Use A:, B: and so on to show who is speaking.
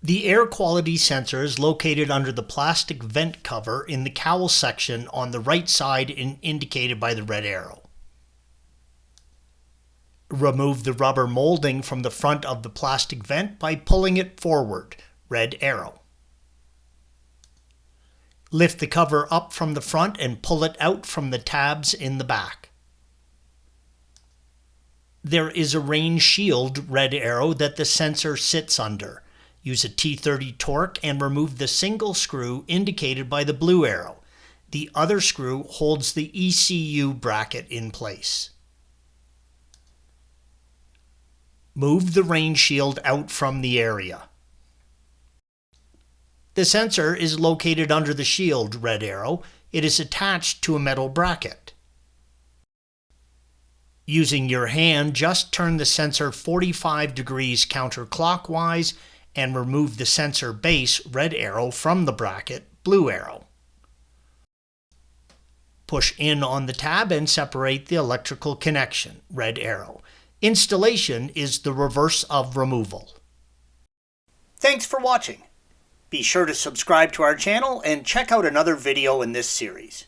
A: The air quality sensor is located under the plastic vent cover in the cowl section on the right side and indicated by the red arrow. Remove the rubber molding from the front of the plastic vent by pulling it forward, red arrow. Lift the cover up from the front and pull it out from the tabs in the back. There is a rain shield, red arrow, that the sensor sits under. Use a T30 Torx and remove the single screw indicated by the blue arrow. The other screw holds the ECU bracket in place. Move the rain shield out from the area. The sensor is located under the shield, red arrow. It is attached to a metal bracket. Using your hand, just turn the sensor 45 degrees counterclockwise and remove the sensor base, red arrow, from the bracket, blue arrow. Push in on the tab and separate the electrical connection, red arrow. Installation is the reverse of removal. Thanks for watching. Be sure to subscribe to our channel and check out another video in this series.